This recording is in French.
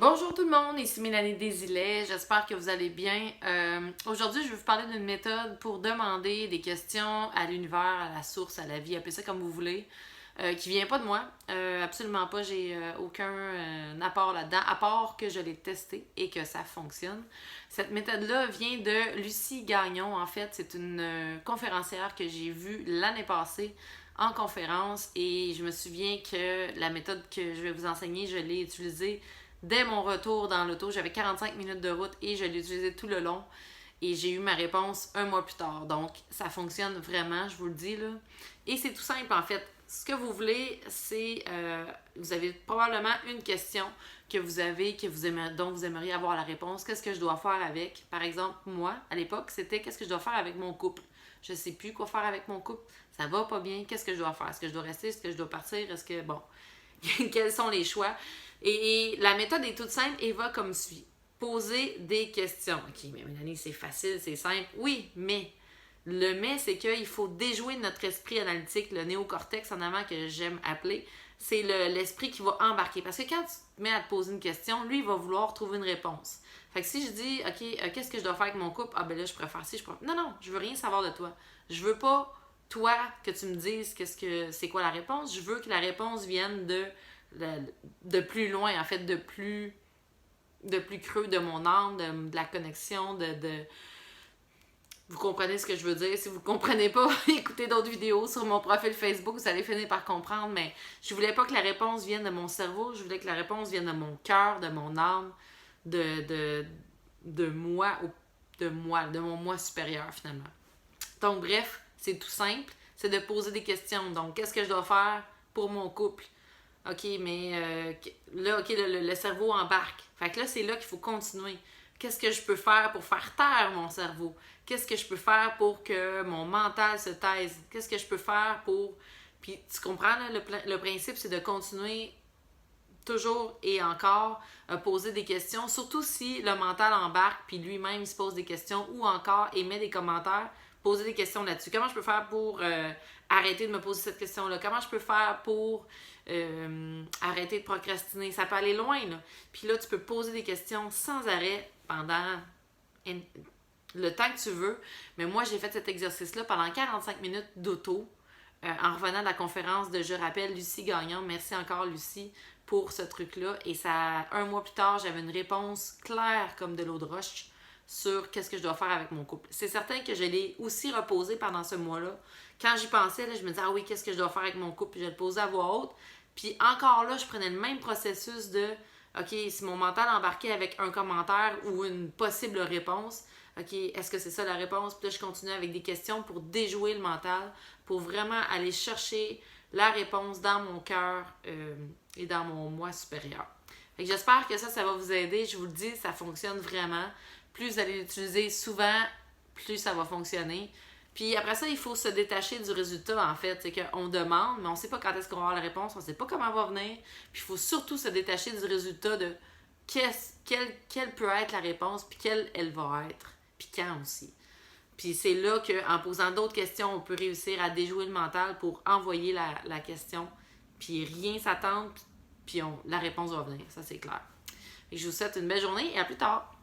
Bonjour tout le monde, ici Mélanie Desilets, j'espère que vous allez bien. Aujourd'hui, je vais vous parler d'une méthode pour demander des questions à l'univers, à la source, à la vie, appelez ça comme vous voulez, qui vient pas de moi, absolument pas, j'ai aucun apport là-dedans, à part que je l'ai testé et que ça fonctionne. Cette méthode-là vient de Lucie Gagnon, en fait, c'est une conférencière que j'ai vue l'année passée en conférence et je me souviens que la méthode que je vais vous enseigner, je l'ai utilisée dès mon retour dans l'auto. J'avais 45 minutes de route et je l'ai utilisée tout le long. Et j'ai eu ma réponse un mois plus tard. Donc, ça fonctionne vraiment, je vous le dis, là. Et c'est tout simple, en fait. Ce que vous voulez, c'est... vous avez probablement une question que vous avez, dont vous aimeriez avoir la réponse. Qu'est-ce que je dois faire avec? Par exemple, moi, à l'époque, c'était qu'est-ce que je dois faire avec mon couple? Je sais plus quoi faire avec mon couple. Ça va pas bien. Qu'est-ce que je dois faire? Est-ce que je dois rester? Est-ce que je dois partir? Est-ce que... Bon... Quels sont les choix? Et la méthode est toute simple et va comme suit. Poser des questions. OK, mais Mélanie, c'est facile, c'est simple. Oui, mais le mais, c'est qu'il faut déjouer notre esprit analytique, le néocortex en avant que j'aime appeler. C'est l'esprit qui va embarquer. Parce que quand tu te mets à te poser une question, lui, il va vouloir trouver une réponse. Fait que si je dis, OK, qu'est-ce que je dois faire avec mon couple? Ah, ben là, je préfère ci, je préfère... Non, je veux rien savoir de toi. Je veux pas toi, que tu me dises c'est quoi la réponse. Je veux que la réponse vienne de plus loin, en fait, de plus creux de mon âme, de la connexion, Vous comprenez ce que je veux dire. Si vous ne comprenez pas, écoutez d'autres vidéos sur mon profil Facebook, vous allez finir par comprendre, mais je voulais pas que la réponse vienne de mon cerveau, je voulais que la réponse vienne de mon cœur, de mon âme, de moi, de mon moi supérieur, finalement. Donc, bref, c'est tout simple, c'est de poser des questions. Donc, qu'est-ce que je dois faire pour mon couple? OK, mais là, OK, le cerveau embarque. Fait que là, c'est là qu'il faut continuer. Qu'est-ce que je peux faire pour faire taire mon cerveau? Qu'est-ce que je peux faire pour que mon mental se taise? Qu'est-ce que je peux faire pour... Puis, tu comprends, là, le principe, c'est de continuer toujours et encore poser des questions, surtout si le mental embarque puis lui-même il se pose des questions ou encore émet des commentaires, poser des questions là-dessus. Comment je peux faire pour arrêter de me poser cette question-là? Comment je peux faire pour arrêter de procrastiner? Ça peut aller loin, là. Puis là, tu peux poser des questions sans arrêt pendant le temps que tu veux. Mais moi, j'ai fait cet exercice-là pendant 45 minutes d'auto. En revenant de la conférence de Je rappelle Lucie Gagnon, merci encore Lucie pour ce truc-là. Et ça, un mois plus tard, j'avais une réponse claire comme de l'eau de roche sur qu'est-ce que je dois faire avec mon couple. C'est certain que je l'ai aussi reposé pendant ce mois-là. Quand j'y pensais, là, je me disais, ah oui, qu'est-ce que je dois faire avec mon couple? Puis je le posais à voix haute. Puis encore là, je prenais le même processus de, OK, si mon mental embarquait avec un commentaire ou une possible réponse, OK, est-ce que c'est ça la réponse? Puis là, je continue avec des questions pour déjouer le mental, pour vraiment aller chercher la réponse dans mon cœur et dans mon moi supérieur. Fait que j'espère que ça va vous aider. Je vous le dis, ça fonctionne vraiment. Plus vous allez l'utiliser souvent, plus ça va fonctionner. Puis après ça, il faut se détacher du résultat, en fait. C'est qu'on demande, mais on ne sait pas quand est-ce qu'on va avoir la réponse, on ne sait pas comment elle va venir. Puis il faut surtout se détacher du résultat de quelle peut être la réponse, puis quelle elle va être, puis quand aussi. Puis c'est là qu'en posant d'autres questions, on peut réussir à déjouer le mental pour envoyer la question. Puis rien s'attendre, puis la réponse va venir. Ça, c'est clair. Et je vous souhaite une belle journée et à plus tard.